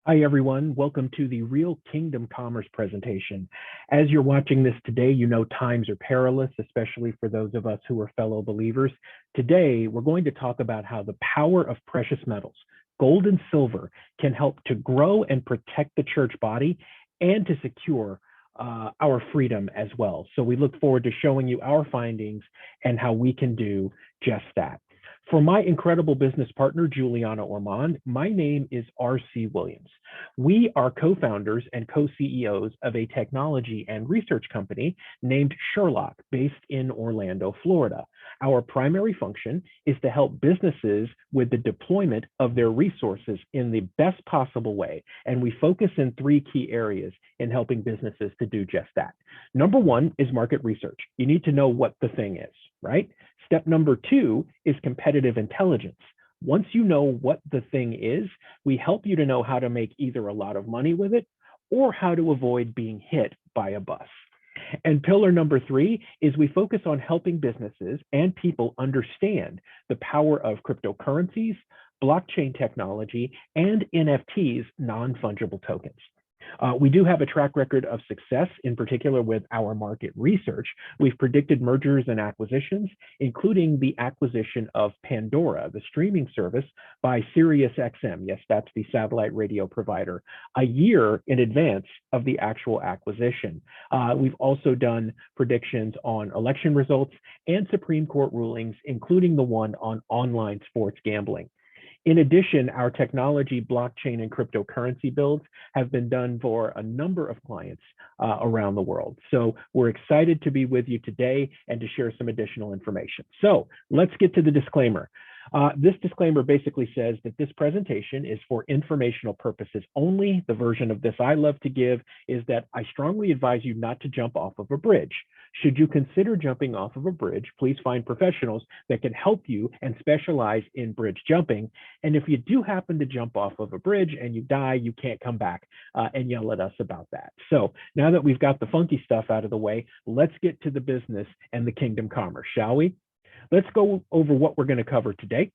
Hi, everyone. Welcome to the Real Kingdom Commerce presentation. As you're watching this today, you know times are perilous, especially for those of us who are fellow believers. Today, we're going to talk about how the power of precious metals, gold and silver, can help to grow and protect the church body and to secure our freedom as well. So we look forward to showing you our findings and how we can do just that. For my incredible business partner, Juliana Ormond, my name is R.C. Williams. We are co-founders and co-CEOs of a technology and research company named SHERLOC, based in Orlando, Florida. Our primary function is to help businesses with the deployment of their resources in the best possible way. And we focus in three key areas in helping businesses to do just that. Number one is market research. You need to know what the thing is, right? Step number two is competitive intelligence. Once you know what the thing is, we help you to know how to make either a lot of money with it or how to avoid being hit by a bus. And pillar number three is we focus on helping businesses and people understand the power of cryptocurrencies, blockchain technology, and NFTs, non-fungible tokens. We do have a track record of success, in particular with our market research. We've predicted mergers and acquisitions, including the acquisition of Pandora, the streaming service, by SiriusXM. Yes, that's the satellite radio provider, a year in advance of the actual acquisition. We've also done predictions on election results and Supreme Court rulings, including the one on online sports gambling. In addition, our technology, blockchain, and cryptocurrency builds have been done for a number of clients around the world. So we're excited to be with you today and to share some additional information. So let's get to the disclaimer. This disclaimer basically says that this presentation is for informational purposes only. The version of this I love to give is that I strongly advise you not to jump off of a bridge. Should you consider jumping off of a bridge, please find professionals that can help you and specialize in bridge jumping. And if you do happen to jump off of a bridge and you die, you can't come back and yell at us about that. So now that we've got the funky stuff out of the way, let's get to the business and the kingdom commerce, shall we? Let's go over what we're going to cover today.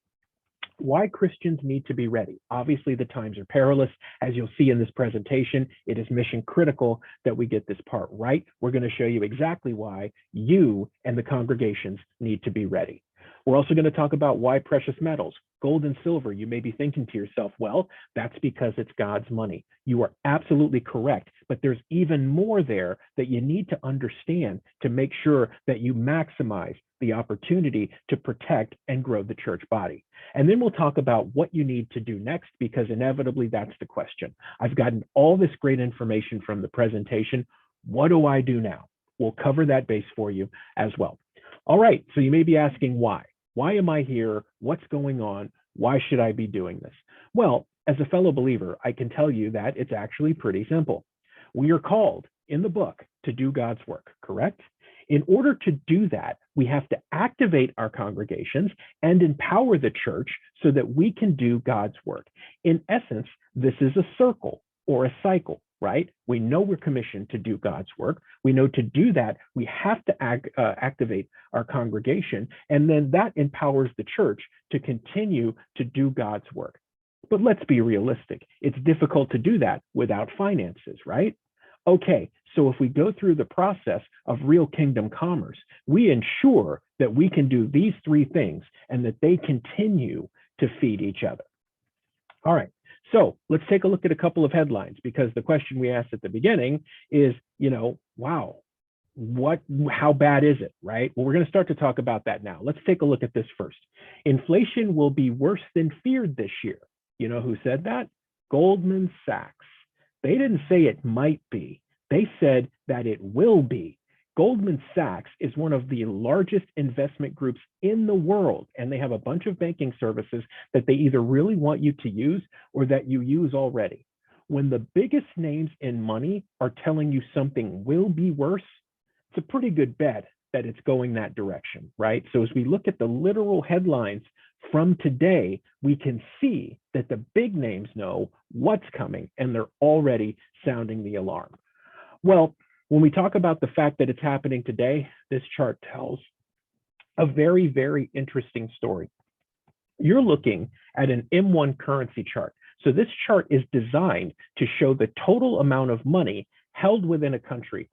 Why Christians need to be ready. Obviously, the times are perilous. As you'll see in this presentation, it is mission critical that we get this part right. We're going to show you exactly why you and the congregations need to be ready. We're also going to talk about why precious metals, gold and silver. You may be thinking to yourself, well, that's because it's God's money. You are absolutely correct, but there's even more there that you need to understand to make sure that you maximize the opportunity to protect and grow the church body. And then we'll talk about what you need to do next, because inevitably that's the question. I've gotten all this great information from the presentation. What do I do now? We'll cover that base for you as well. All right, so you may be asking why. Why am I here? What's going on? Why should I be doing this? Well, as a fellow believer, I can tell you that it's actually pretty simple. We are called in the book to do God's work, correct? In order to do that, we have to activate our congregations and empower the church so that we can do God's work. In essence, this is a circle or a cycle, right? We know we're commissioned to do God's work. We know to do that, we have to activate our congregation, and then that empowers the church to continue to do God's work. But let's be realistic. It's difficult to do that without finances, right? Okay, so if we go through the process of real kingdom commerce, we ensure that we can do these three things and that they continue to feed each other. All right, so let's take a look at a couple of headlines, because the question we asked at the beginning is, wow, how bad is it, right? Well, we're going to start to talk about that now. Let's take a look at this first. Inflation will be worse than feared this year. You know who said that? Goldman Sachs. They didn't say it might be. They said that it will be. Goldman Sachs is one of the largest investment groups in the world, and they have a bunch of banking services that they either really want you to use or that you use already. When the biggest names in money are telling you something will be worse, it's a pretty good bet that it's going that direction, right? So as we look at the literal headlines from today, we can see that the big names know what's coming and they're already sounding the alarm. Well, when we talk about the fact that it's happening today, this chart tells a very, very interesting story. You're looking at an M1 currency chart. So this chart is designed to show the total amount of money held within a country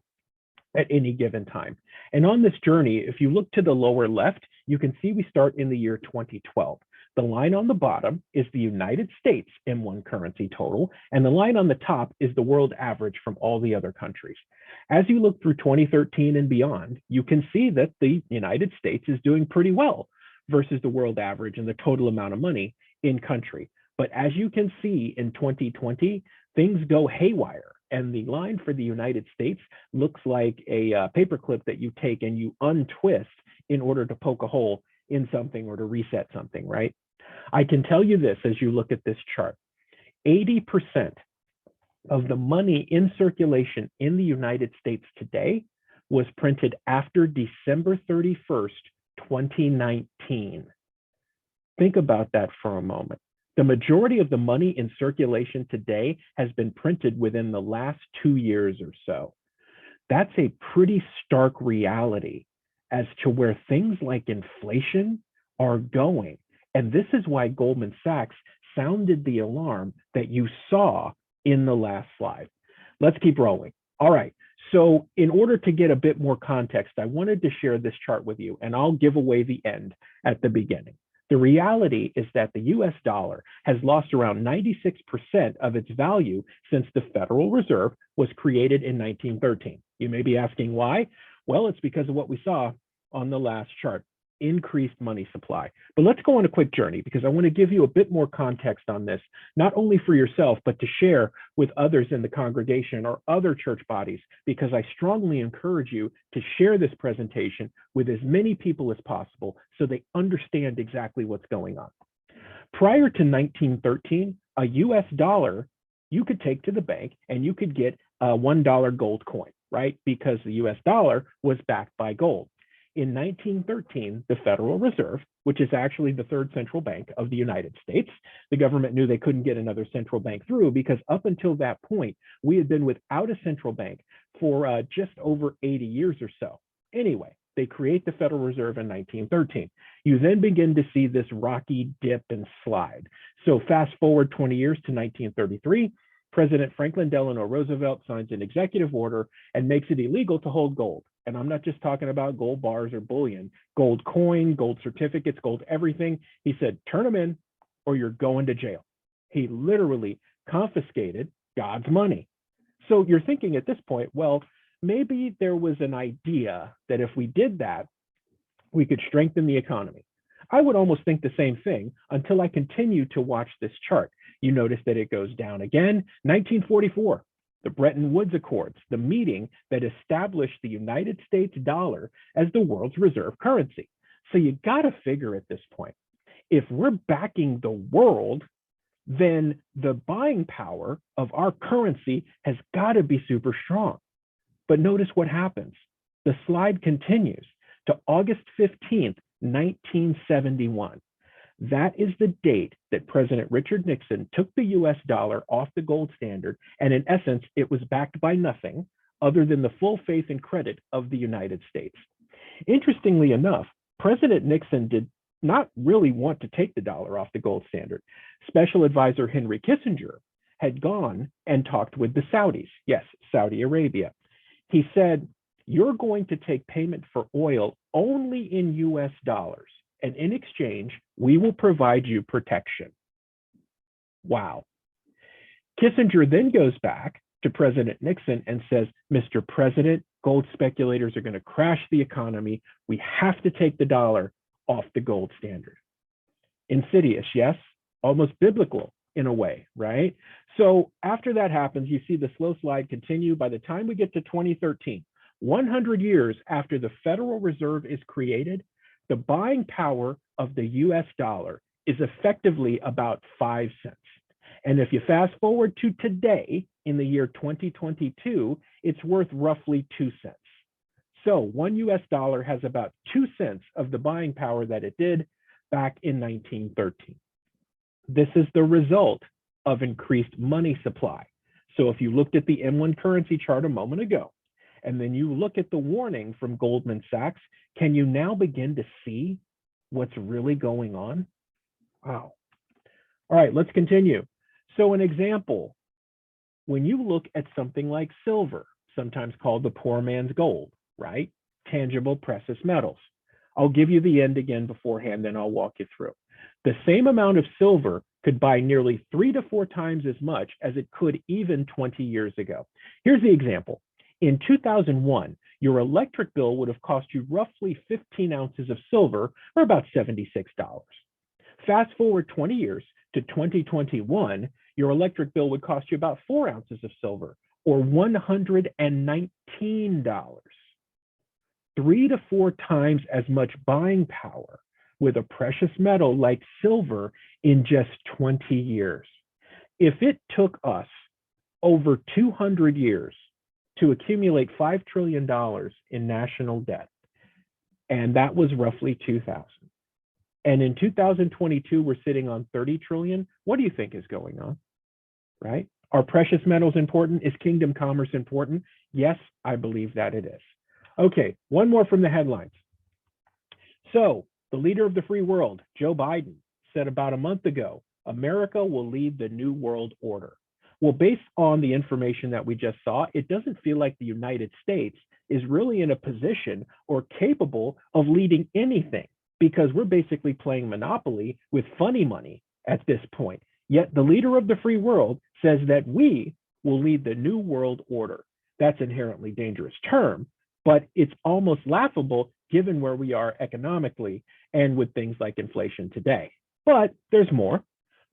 at any given time. And on this journey, if you look to the lower left, you can see we start in the year 2012. The line on the bottom is the United States M1 currency total, and the line on the top is the world average from all the other countries. As you look through 2013 and beyond, you can see that the United States is doing pretty well versus the world average and the total amount of money in country. But as you can see in 2020, things go haywire. And the line for the United States looks like a paperclip that you take and you untwist in order to poke a hole in something or to reset something, right? I can tell you this as you look at this chart, 80% of the money in circulation in the United States today was printed after December 31st, 2019. Think about that for a moment. The majority of the money in circulation today has been printed within the last 2 years or so. That's a pretty stark reality as to where things like inflation are going. And this is why Goldman Sachs sounded the alarm that you saw in the last slide. Let's keep rolling. All right. So in order to get a bit more context, I wanted to share this chart with you, and I'll give away the end at the beginning. The reality is that the US dollar has lost around 96% of its value since the Federal Reserve was created in 1913. You may be asking why? Well, it's because of what we saw on the last chart, increased money supply. But let's go on a quick journey because I want to give you a bit more context on this, not only for yourself, but to share with others in the congregation or other church bodies, because I strongly encourage you to share this presentation with as many people as possible so they understand exactly what's going on. Prior to 1913, a US dollar you could take to the bank and you could get a $1 gold coin, right? Because the US dollar was backed by gold. In 1913, the Federal Reserve, which is actually the third central bank of the United States, the government knew they couldn't get another central bank through because up until that point, we had been without a central bank for just over 80 years or so. Anyway, they create the Federal Reserve in 1913. You then begin to see this rocky dip and slide. So fast forward 20 years to 1933, President Franklin Delano Roosevelt signs an executive order and makes it illegal to hold gold. And I'm not just talking about gold bars or bullion, gold coin, gold certificates, gold everything. He said, turn them in or you're going to jail. He literally confiscated God's money. So you're thinking at this point, well, maybe there was an idea that if we did that, we could strengthen the economy. I would almost think the same thing until I continue to watch this chart. You notice that it goes down again. 1944, the Bretton Woods Accords, the meeting that established the United States dollar as the world's reserve currency. So you got to figure at this point, if we're backing the world, then the buying power of our currency has got to be super strong. But notice what happens. The slide continues to August 15th, 1971. That is the date that President Richard Nixon took the US dollar off the gold standard, and in essence, it was backed by nothing other than the full faith and credit of the United States. Interestingly enough, President Nixon did not really want to take the dollar off the gold standard. Special advisor Henry Kissinger had gone and talked with the Saudis, yes, Saudi Arabia. He said, you're going to take payment for oil only in US dollars. And in exchange, we will provide you protection. Wow. Kissinger then goes back to President Nixon and says, Mr. President, gold speculators are going to crash the economy. We have to take the dollar off the gold standard. Insidious, yes? Almost biblical in a way, right? So after that happens, you see the slow slide continue. By the time we get to 2013, 100 years after the Federal Reserve is created, the buying power of the US dollar is effectively about 5 cents. And if you fast forward to today, in the year 2022, it's worth roughly 2 cents. So 1 US dollar has about 2 cents of the buying power that it did back in 1913. This is the result of increased money supply. So if you looked at the M1 currency chart a moment ago, and then you look at the warning from Goldman Sachs, can you now begin to see what's really going on? Wow. All right, let's continue. So an example, when you look at something like silver, sometimes called the poor man's gold, right? Tangible precious metals. I'll give you the end again beforehand, then I'll walk you through. The same amount of silver could buy nearly 3 to 4 times as much as it could even 20 years ago. Here's the example. In 2001, your electric bill would have cost you roughly 15 ounces of silver, or about $76. Fast forward 20 years to 2021, your electric bill would cost you about 4 ounces of silver, or $119. 3 to 4 times as much buying power with a precious metal like silver in just 20 years. If it took us over 200 years to accumulate $5 trillion in national debt, and that was roughly 2000. And in 2022, we're sitting on 30 trillion. What do you think is going on, right? Are precious metals important? Is kingdom commerce important? Yes, I believe that it is. Okay, one more from the headlines. So the leader of the free world, Joe Biden, said about a month ago, America will lead the new world order. Well, based on the information that we just saw, it doesn't feel like the United States is really in a position or capable of leading anything, because we're basically playing Monopoly with funny money at this point. Yet the leader of the free world says that we will lead the new world order. That's an inherently dangerous term, but it's almost laughable given where we are economically and with things like inflation today. But there's more.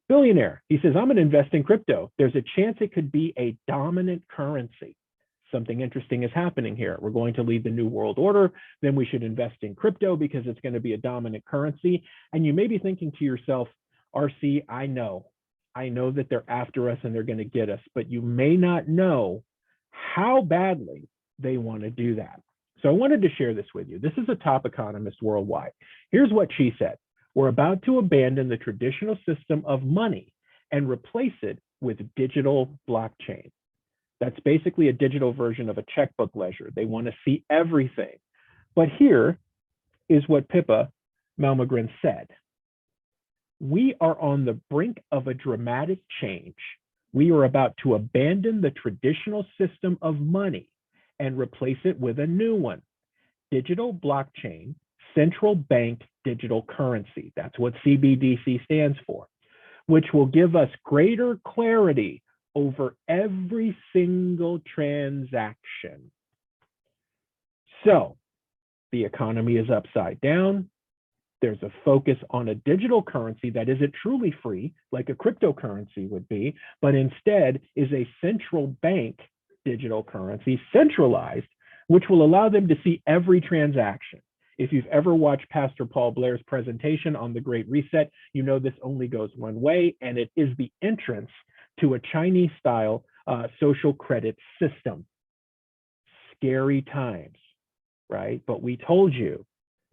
Billionaire, he says, I'm going to invest in crypto. There's a chance it could be a dominant currency. Something interesting is happening here. We're going to lead the new world order. Then we should invest in crypto because it's going to be a dominant currency. And you may be thinking to yourself, RC, I know that they're after us and they're going to get us, but you may not know how badly they want to do that. So I wanted to share this with you. This is a top economist worldwide. Here's what she said. We're about to abandon the traditional system of money and replace it with digital blockchain. That's basically a digital version of a checkbook ledger. They want to see everything. But here is what Pippa Malmgren said. We are on the brink of a dramatic change. We are about to abandon the traditional system of money and replace it with a new one. Digital blockchain, central bank digital currency. That's what CBDC stands for, which will give us greater clarity over every single transaction. So the economy is upside down. There's a focus on a digital currency that isn't truly free, like a cryptocurrency would be, but instead is a central bank digital currency, centralized, which will allow them to see every transaction. If you've ever watched Pastor Paul Blair's presentation on the Great Reset, you know this only goes one way, and it is the entrance to a Chinese-style social credit system. Scary times, right? But we told you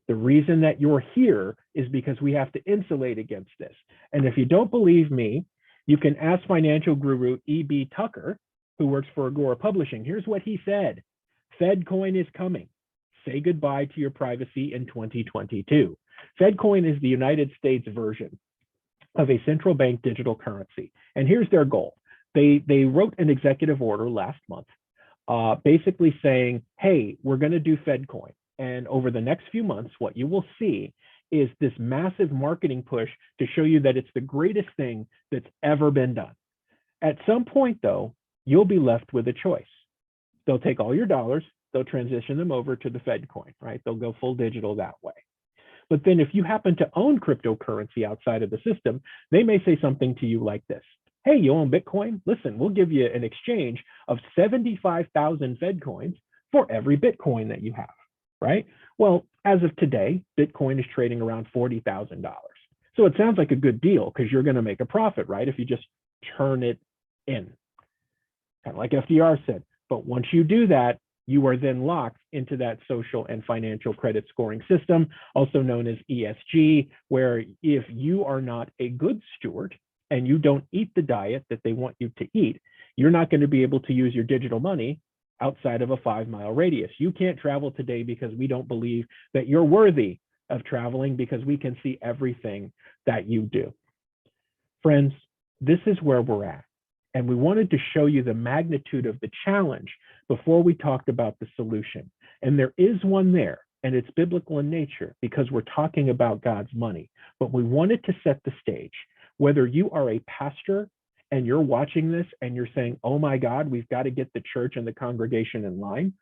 the reason that you're here is because we have to insulate against this. And if you don't believe me, you can ask financial guru E.B. Tucker, who works for Agora Publishing. Here's what he said. FedCoin is coming. Say goodbye to your privacy in 2022. FedCoin is the United States version of a central bank digital currency. And here's their goal. They wrote an executive order last month, basically saying, hey, we're going to do FedCoin. And over the next few months, what you will see is this massive marketing push to show you that it's the greatest thing that's ever been done. At some point, though, you'll be left with a choice. They'll take all your dollars, they'll transition them over to the FedCoin, right? They'll go full digital that way. But then if you happen to own cryptocurrency outside of the system, they may say something to you like this. Hey, you own Bitcoin? Listen, we'll give you an exchange of 75,000 FedCoins for every Bitcoin that you have, right? Well, as of today, Bitcoin is trading around $40,000. So it sounds like a good deal because you're going to make a profit, right? If you just turn it in, kind of like FDR said. But once you do that, you are then locked into that social and financial credit scoring system, also known as ESG, where if you are not a good steward and you don't eat the diet that they want you to eat, you're not going to be able to use your digital money outside of a 5-mile radius. You can't travel today because we don't believe that you're worthy of traveling because we can see everything that you do. Friends, this is where we're at. And we wanted to show you the magnitude of the challenge before we talked about the solution. And there is one there, and it's biblical in nature because we're talking about God's money. But we wanted to set the stage. Whether you are a pastor and you're watching this and you're saying, oh my God, we've got to get the church and the congregation in line,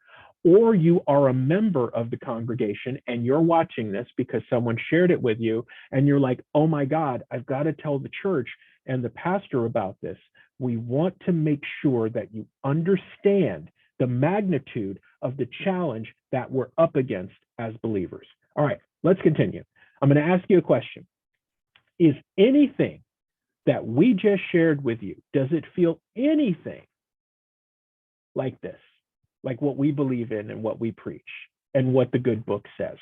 or you are a member of the congregation and you're watching this because someone shared it with you and you're like, oh my God, I've got to tell the church and the pastor about this. We want to make sure that you understand the magnitude of the challenge that we're up against as believers. All right, let's continue. I'm going to ask you a question. Is anything that we just shared with you, does it feel anything like this? Like what we believe in and what we preach and what the good book says?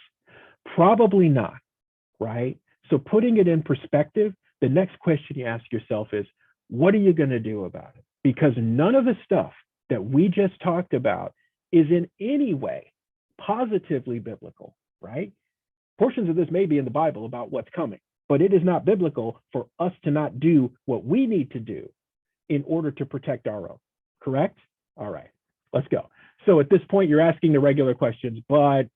Probably not, right? So putting it in perspective, the next question you ask yourself is, what are you going to do about it? Because none of the stuff that we just talked about is in any way positively biblical, right? Portions of this may be in the Bible about what's coming, but it is not biblical for us to not do what we need to do in order to protect our own, correct? All right, let's go. So at this point, you're asking the regular questions, but,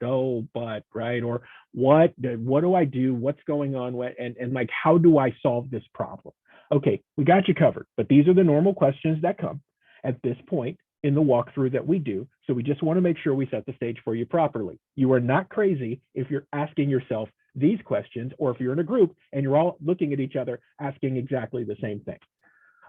right? Or what do I do? What's going on? And like, how do I solve this problem? Okay, we got you covered, but these are the normal questions that come at this point in the walkthrough that we do. So we just want to make sure we set the stage for you properly. You are not crazy if you're asking yourself these questions, or if you're in a group and you're all looking at each other asking exactly the same thing.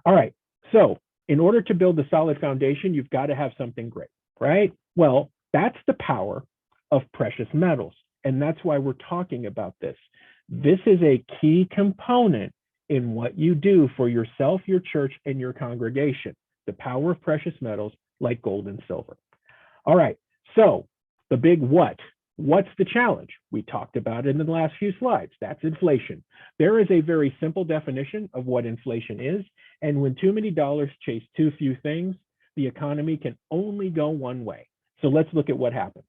All right, so in order to build a solid foundation, you've got to have something great, right? Well, that's the power of precious metals. And that's why we're talking about this. This is a key component in what you do for yourself, your church, and your congregation. The power of precious metals like gold and silver. All right, so the big what? What's the challenge? We talked about it in the last few slides. That's inflation. There is a very simple definition of what inflation is. And when too many dollars chase too few things, the economy can only go one way. So let's look at what happened.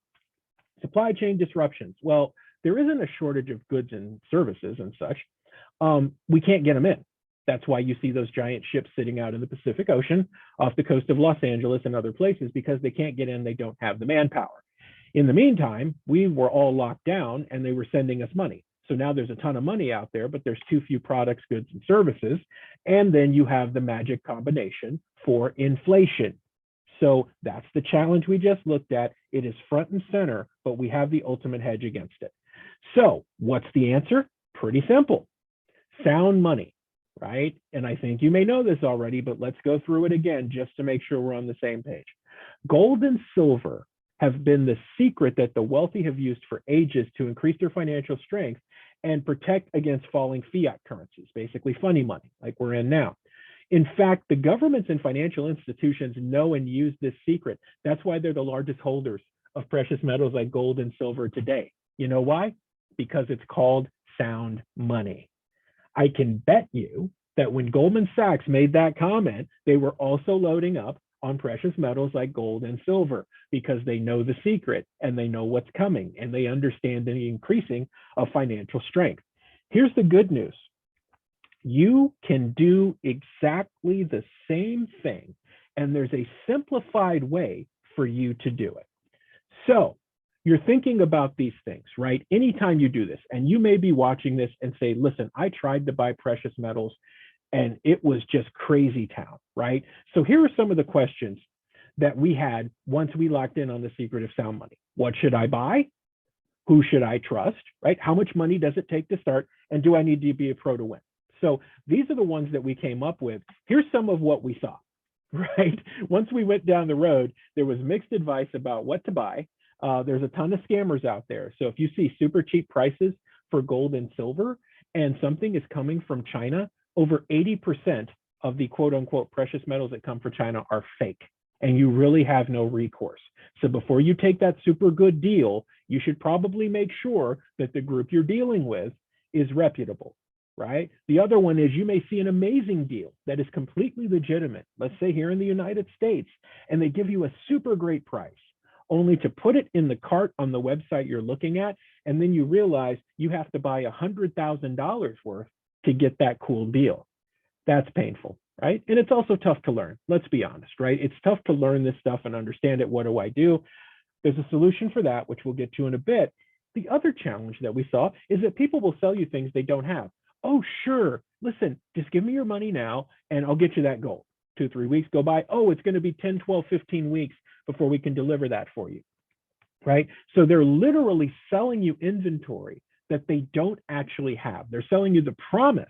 Supply chain disruptions. Well, there isn't a shortage of goods and services and such. We can't get them in. That's why you see those giant ships sitting out in the Pacific Ocean off the coast of Los Angeles and other places, because they can't get in, they don't have the manpower. In the meantime, we were all locked down and they were sending us money. So now there's a ton of money out there, but there's too few products, goods, and services. And then you have the magic combination for inflation. So that's the challenge we just looked at. It is front and center, but we have the ultimate hedge against it. So what's the answer? Pretty simple. Sound money, right? And I think you may know this already, but let's go through it again just to make sure we're on the same page. Gold and silver have been the secret that the wealthy have used for ages to increase their financial strength and protect against falling fiat currencies, basically funny money like we're in now. In fact, the governments and financial institutions know and use this secret. That's why they're the largest holders of precious metals like gold and silver today. You know why? Because it's called sound money. I can bet you that when Goldman Sachs made that comment, they were also loading up on precious metals like gold and silver, because they know the secret and they know what's coming and they understand the increasing of financial strength. Here's the good news. You can do exactly the same thing, and there's a simplified way for you to do it. So you're thinking about these things, right? Anytime you do this, and you may be watching this and say, listen, I tried to buy precious metals and it was just crazy town, right? So here are some of the questions that we had once we locked in on the secret of sound money. What should I buy? Who should I trust, right? How much money does it take to start? And do I need to be a pro to win? So these are the ones that we came up with. Here's some of what we saw, right? Once we went down the road, there was mixed advice about what to buy. There's a ton of scammers out there. So if you see super cheap prices for gold and silver and something is coming from China, over 80% of the quote unquote precious metals that come from China are fake, and you really have no recourse. So before you take that super good deal, you should probably make sure that the group you're dealing with is reputable, right? The other one is you may see an amazing deal that is completely legitimate, let's say here in the United States, and they give you a super great price, only to put it in the cart on the website you're looking at, and then you realize you have to buy $100,000 worth to get that cool deal. That's painful, right? And it's also tough to learn. Let's be honest, right? It's tough to learn this stuff and understand it. What do I do? There's a solution for that, which we'll get to in a bit. The other challenge that we saw is that people will sell you things they don't have. Oh, sure. Listen, just give me your money now and I'll get you that gold. 2-3 weeks go by. Oh, it's going to be 10, 12, 15 weeks before we can deliver that for you, right? So they're literally selling you inventory that they don't actually have. They're selling you the promise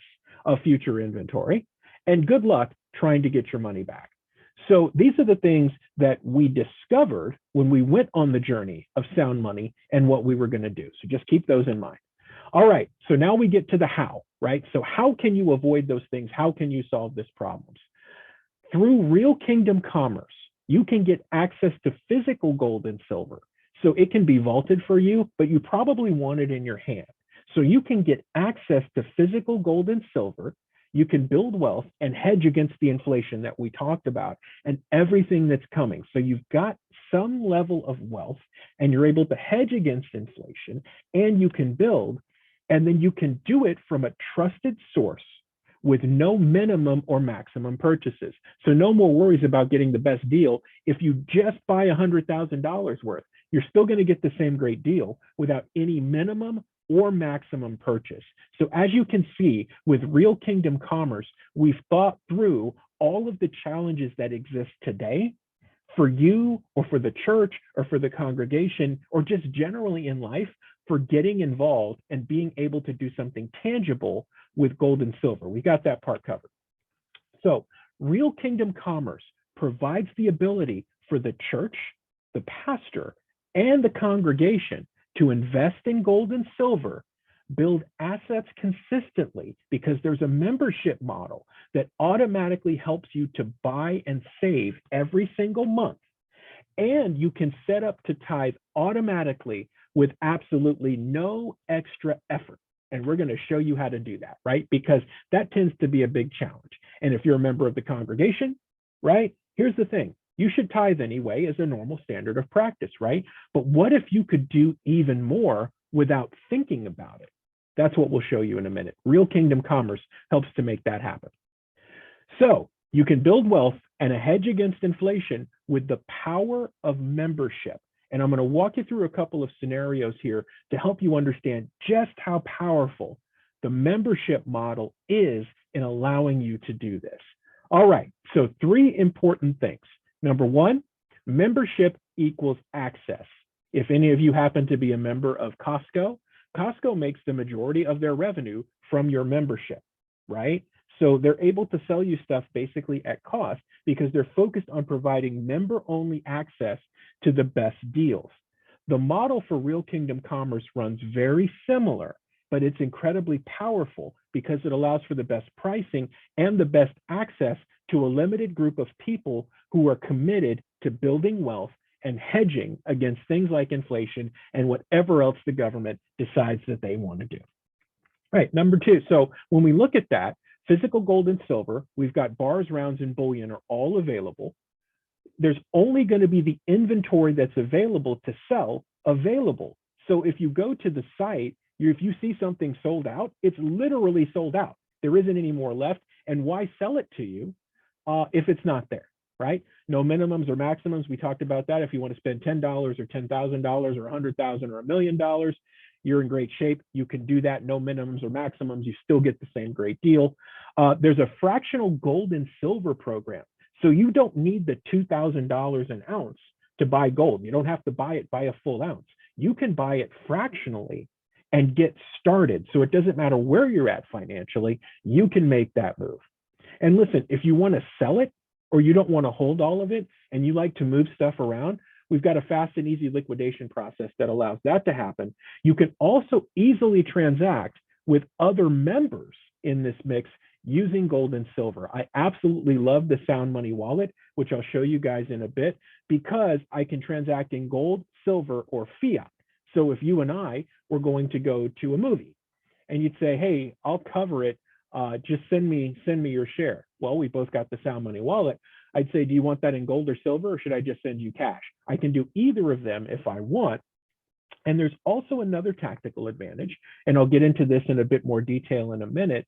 of future inventory, and good luck trying to get your money back. So these are the things that we discovered when we went on the journey of sound money and what we were going to do. So just keep those in mind. All right, so now we get to the how, right? So how can you avoid those things? How can you solve this problems? Through real kingdom commerce, you can get access to physical gold and silver. So it can be vaulted for you, but you probably want it in your hand. So you can get access to physical gold and silver. You can build wealth and hedge against the inflation that we talked about and everything that's coming. So you've got some level of wealth and you're able to hedge against inflation, and you can build, and then you can do it from a trusted source with no minimum or maximum purchases. So no more worries about getting the best deal. If you just buy $100,000 worth, you're still going to get the same great deal without any minimum or maximum purchase. So as you can see, with Real Kingdom Commerce, we've thought through all of the challenges that exist today for you or for the church or for the congregation or just generally in life for getting involved and being able to do something tangible with gold and silver. We got that part covered. So Real Kingdom Commerce provides the ability for the church, the pastor, and the congregation to invest in gold and silver, build assets consistently because there's a membership model that automatically helps you to buy and save every single month. And you can set up to tithe automatically with absolutely no extra effort. And we're going to show you how to do that, right? Because that tends to be a big challenge. And if you're a member of the congregation, right, here's the thing. You should tithe anyway as a normal standard of practice, right? But what if you could do even more without thinking about it? That's what we'll show you in a minute. Real Kingdom Commerce helps to make that happen. So you can build wealth and a hedge against inflation with the power of membership. And I'm going to walk you through a couple of scenarios here to help you understand just how powerful the membership model is in allowing you to do this. All right, so 3 important things. Number 1, membership equals access. If any of you happen to be a member of Costco, Costco makes the majority of their revenue from your membership, right? So they're able to sell you stuff basically at cost because they're focused on providing member-only access to the best deals. The model for Real Kingdom Commerce runs very similar, but it's incredibly powerful because it allows for the best pricing and the best access to a limited group of people who are committed to building wealth and hedging against things like inflation and whatever else the government decides that they want to do. Right, number 2, so when we look at that, physical gold and silver, we've got bars, rounds, and bullion are all available. There's only going to be the inventory that's available to sell available. So if you go to the site, if you see something sold out, it's literally sold out. There isn't any more left. And why sell it to you if it's not there, right? No minimums or maximums. We talked about that. If you want to spend $10 or $10,000 or $100,000 or $1 million, you're in great shape. You can do that. No minimums or maximums. You still get the same great deal. There's a fractional gold and silver program. So you don't need the $2,000 an ounce to buy gold. You don't have to buy it by a full ounce. You can buy it fractionally and get started. So it doesn't matter where you're at financially, you can make that move. And listen, if you want to sell it or you don't want to hold all of it and you like to move stuff around, we've got a fast and easy liquidation process that allows that to happen. You can also easily transact with other members in this mix using gold and silver. I absolutely love the Sound Money wallet, which I'll show you guys in a bit, because I can transact in gold, silver, or fiat. So if you and I were going to go to a movie and you'd say, hey, I'll cover it, just send me your share. Well, we both got the Sound Money wallet. I'd say, do you want that in gold or silver, or should I just send you cash? I can do either of them if I want. And there's also another tactical advantage, and I'll get into this in a bit more detail in a minute.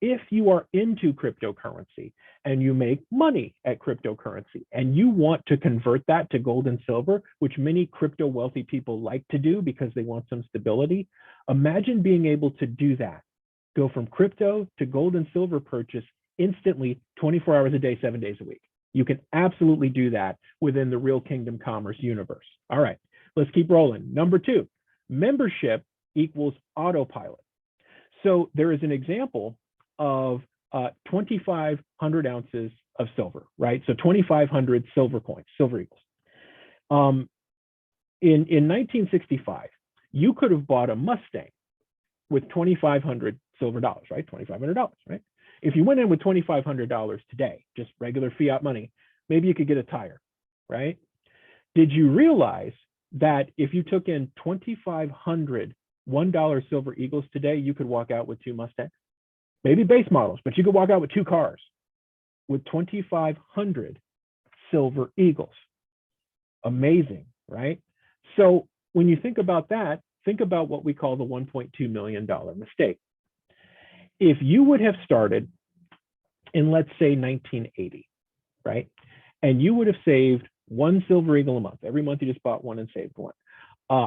If you are into cryptocurrency and you make money at cryptocurrency and you want to convert that to gold and silver, which many crypto wealthy people like to do because they want some stability, imagine being able to do that. Go from crypto to gold and silver purchase instantly, 24 hours a day, 7 days a week. You can absolutely do that within the Real Kingdom Commerce universe. All right, let's keep rolling. Number 2, membership equals autopilot. So there is an example of 2,500 ounces of silver, right? So 2,500 silver coins, silver eagles. In 1965, you could have bought a Mustang with 2,500 silver dollars, right? $2,500, right? If you went in with $2,500 today, just regular fiat money, maybe you could get a tire, right? Did you realize that if you took in 2,500 $1 silver eagles today, you could walk out with 2 Mustangs? Maybe base models, but you could walk out with 2 cars with 2,500 silver eagles. Amazing, right? So when you think about that, think about what we call the $1.2 million mistake. If you would have started in, let's say, 1980, right? And you would have saved 1 silver eagle a month. Every month you just bought 1 and saved 1.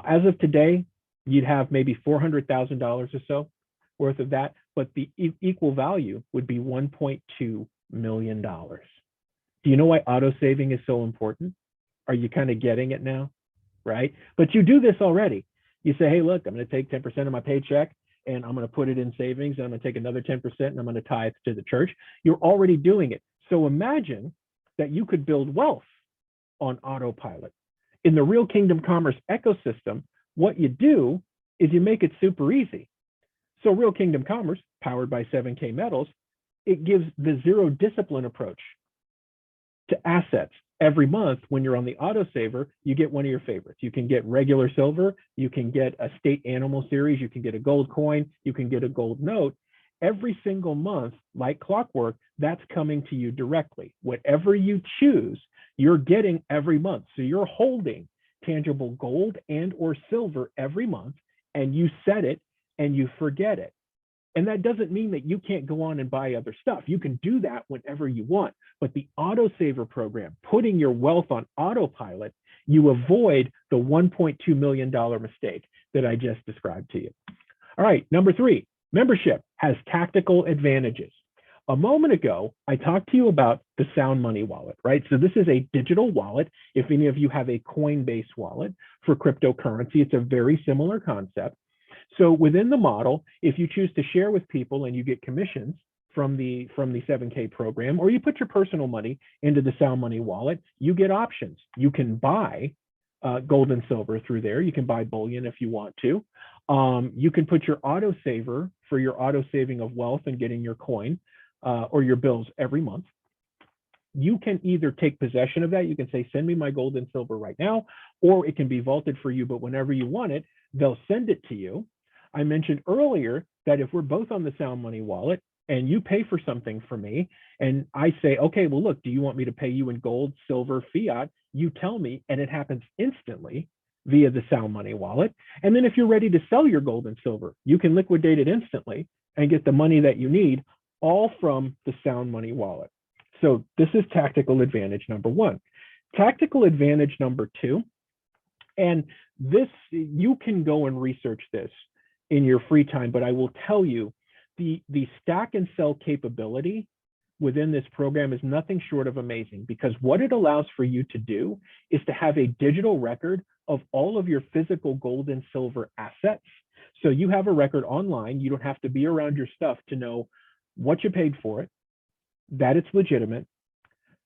As of today, you'd have maybe $400,000 or so worth of that, but the equal value would be $1.2 million. Do you know why auto saving is so important? Are you kind of getting it now, right? But you do this already. You say, hey, look, I'm going to take 10% of my paycheck and I'm going to put it in savings, and I'm going to take another 10% and I'm going to tithe to the church. You're already doing it. So imagine that you could build wealth on autopilot. In the Real Kingdom Commerce ecosystem, what you do is you make it super easy. So Real Kingdom Commerce, powered by 7K Metals, it gives the zero discipline approach to assets. Every month when you're on the auto saver, you get one of your favorites. You can get regular silver, you can get a state animal series, you can get a gold coin, you can get a gold note. Every single month, like clockwork, that's coming to you directly. Whatever you choose, you're getting every month. So you're holding tangible gold and or silver every month, and you set it and you forget it. And that doesn't mean that you can't go on and buy other stuff. You can do that whenever you want. But the auto saver program, putting your wealth on autopilot, you avoid the $1.2 million mistake that I just described to you. All right, number 3, membership has tactical advantages. A moment ago, I talked to you about the Sound Money wallet, right? So this is a digital wallet. If any of you have a Coinbase wallet for cryptocurrency, it's a very similar concept. So within the model, if you choose to share with people and you get commissions from the 7K program, or you put your personal money into the Sound Money wallet, you get options. You can buy gold and silver through there. You can buy bullion if you want to. You can put your auto saver for your auto saving of wealth and getting your coin or your bills every month. You can either take possession of that. You can say, send me my gold and silver right now, or it can be vaulted for you, but whenever you want it, they'll send it to you. I mentioned earlier that if we're both on the Sound Money wallet and you pay for something for me and I say, okay, well, look, do you want me to pay you in gold, silver, fiat? You tell me, and it happens instantly via the Sound Money wallet. And then if you're ready to sell your gold and silver, you can liquidate it instantly and get the money that you need, all from the Sound Money wallet. So this is tactical advantage number 1. Tactical advantage number 2, and this, you can go and research this in your free time, but I will tell you the stack and sell capability within this program is nothing short of amazing, because what it allows for you to do is to have a digital record of all of your physical gold and silver assets. So you have a record online. You don't have to be around your stuff to know what you paid for it, that it's legitimate,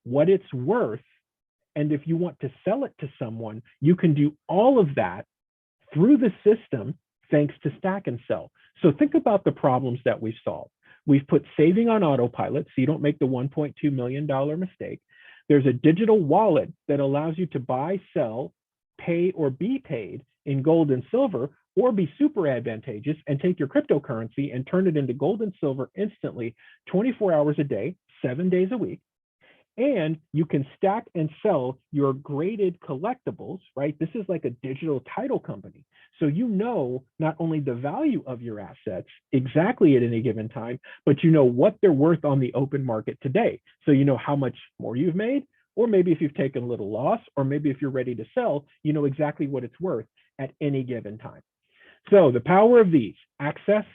what it's worth, and if you want to sell it to someone, you can do all of that through the system thanks to Stack and Sell. So think about the problems that we've solved. We've put saving on autopilot so you don't make the $1.2 million mistake. There's a digital wallet that allows you to buy, sell, pay, or be paid in gold and silver, or be super advantageous and take your cryptocurrency and turn it into gold and silver instantly, 24 hours a day, 7 days a week. And you can stack and sell your graded collectibles, right? This is like a digital title company. So you know not only the value of your assets exactly at any given time, but you know what they're worth on the open market today. So you know how much more you've made, or maybe if you've taken a little loss, or maybe if you're ready to sell, you know exactly what it's worth at any given time. So the power of these, access,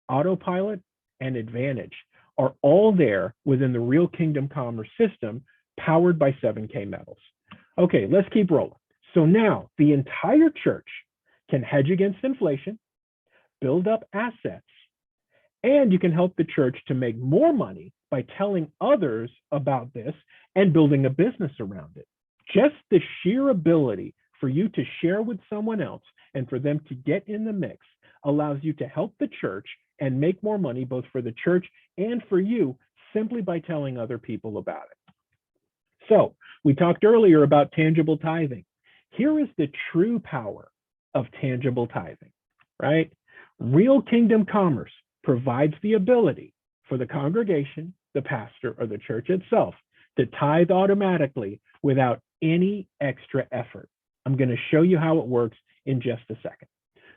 autopilot, and advantage, are all there within the Real Kingdom Commerce system powered by 7K metals. Okay, let's keep rolling. So now the entire church can hedge against inflation, build up assets, and you can help the church to make more money by telling others about this and building a business around it. Just the sheer ability for you to share with someone else and for them to get in the mix allows you to help the church and make more money both for the church and for you simply by telling other people about it. So we talked earlier about tangible tithing. Here is the true power of tangible tithing, right? Real Kingdom Commerce provides the ability for the congregation, the pastor, or the church itself to tithe automatically without any extra effort. I'm going to show you how it works in just a second.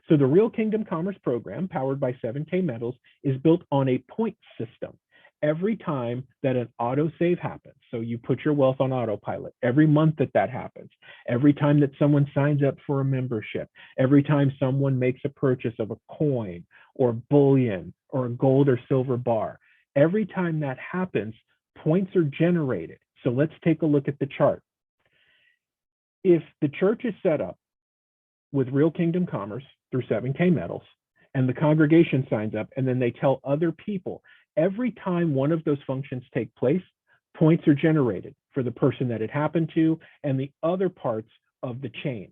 So the Real Kingdom Commerce program, powered by 7K Metals, is built on a point system. Every time that an autosave happens, so you put your wealth on autopilot, every month that happens, every time that someone signs up for a membership, every time someone makes a purchase of a coin or bullion or a gold or silver bar, every time that happens, points are generated. So let's take a look at the chart. If the church is set up with Real Kingdom Commerce through 7K Metals, and the congregation signs up, and then they tell other people, every time one of those functions take place, points are generated for the person that it happened to and the other parts of the chain.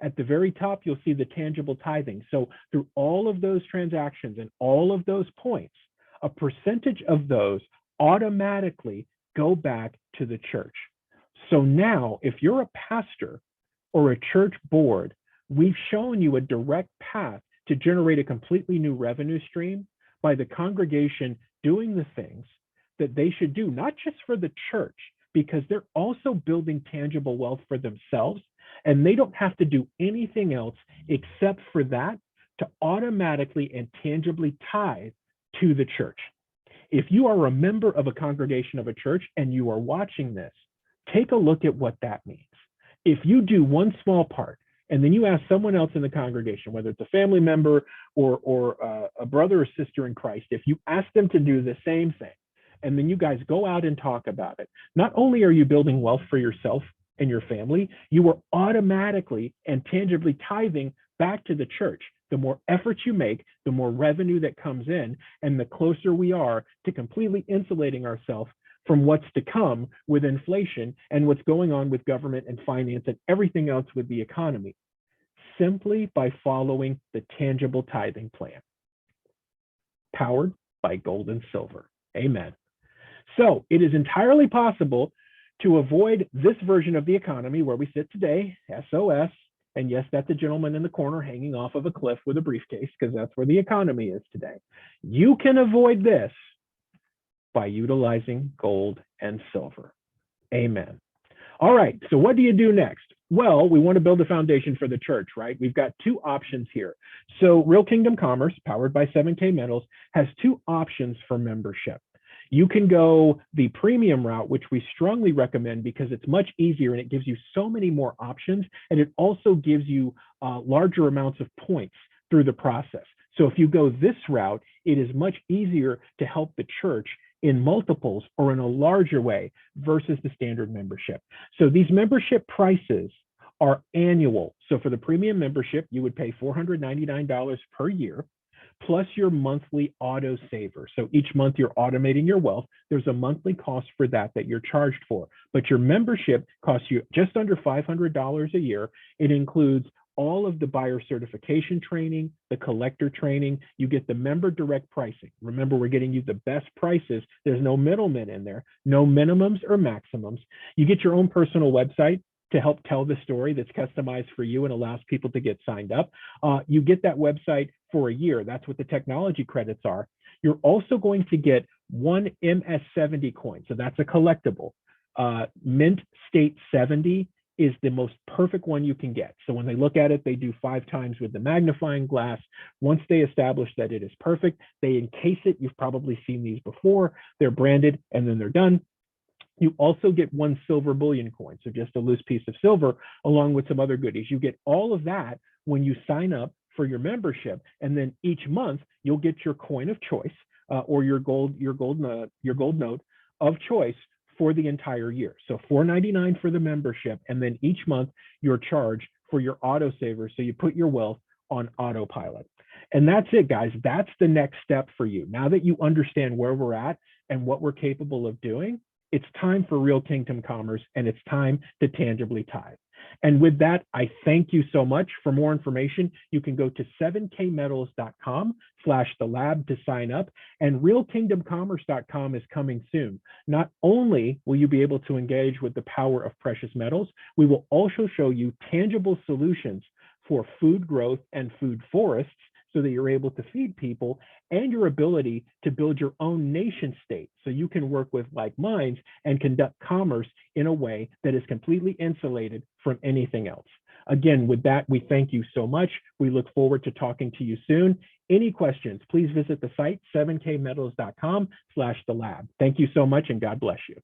At the very top, you'll see the tangible tithing. So through all of those transactions and all of those points, a percentage of those automatically go back to the church. So now, if you're a pastor or a church board, we've shown you a direct path to generate a completely new revenue stream by the congregation doing the things that they should do, not just for the church, because they're also building tangible wealth for themselves, and they don't have to do anything else except for that to automatically and tangibly tithe to the church. If you are a member of a congregation of a church and you are watching this, take a look at what that means. If you do one small part, and then you ask someone else in the congregation, whether it's a family member or a brother or sister in Christ, if you ask them to do the same thing, and then you guys go out and talk about it, not only are you building wealth for yourself and your family, you are automatically and tangibly tithing back to the church. The more effort you make, the more revenue that comes in, and the closer we are to completely insulating ourselves from what's to come with inflation and what's going on with government and finance and everything else with the economy, simply by following the tangible tithing plan, powered by gold and silver. Amen. So it is entirely possible to avoid this version of the economy where we sit today, SOS, and yes, that's a gentleman in the corner hanging off of a cliff with a briefcase, because that's where the economy is today. You can avoid this by utilizing gold and silver. Amen. All right, so what do you do next? Well, we want to build a foundation for the church, right? We've got two options here. So Real Kingdom Commerce, powered by 7K Metals, has two options for membership. You can go the premium route, which we strongly recommend because it's much easier and it gives you so many more options, and it also gives you larger amounts of points through the process. So if you go this route, it is much easier to help the church in multiples or in a larger way versus the standard membership. So these membership prices are annual. So for the premium membership, you would pay $499 per year, plus your monthly auto saver. So each month you're automating your wealth. There's a monthly cost for that you're charged for. But your membership costs you just under $500 a year. It includes all of the buyer certification training, the collector training. You get the member direct pricing. Remember, we're getting you the best prices. There's no middlemen in there, no minimums or maximums. You get your own personal website to help tell the story that's customized for you and allows people to get signed up. You get that website for a year. That's what the technology credits are. You're also going to get one MS70 coin. So that's a collectible Mint State 70 is the most perfect one you can get. So when they look at it, they do 5 times with the magnifying glass. Once they establish that it is perfect, they encase it. You've probably seen these before. They're branded and then they're done. You also get 1 silver bullion coin, so just a loose piece of silver, along with some other goodies. You get all of that when you sign up for your membership, and then each month you'll get your coin of choice or your gold note of choice for the entire year. So $4.99 for the membership, and then each month you're charged for your autosaver, so you put your wealth on autopilot. And that's it, guys. That's the next step for you. Now that you understand where we're at and what we're capable of doing, it's time for real kingdom commerce, and it's time to tangibly tithe. And with that, I thank you so much. For more information, you can go to 7kmetals.com/thelab to sign up, and realkingdomcommerce.com is coming soon. Not only will you be able to engage with the power of precious metals, we will also show you tangible solutions for food growth and food forests, so that you're able to feed people, and your ability to build your own nation state so you can work with like minds and conduct commerce in a way that is completely insulated from anything else. Again, with that, we thank you so much. We look forward to talking to you soon. Any questions, please visit the site 7kmetals.com/thelab. Thank you so much, and God bless you.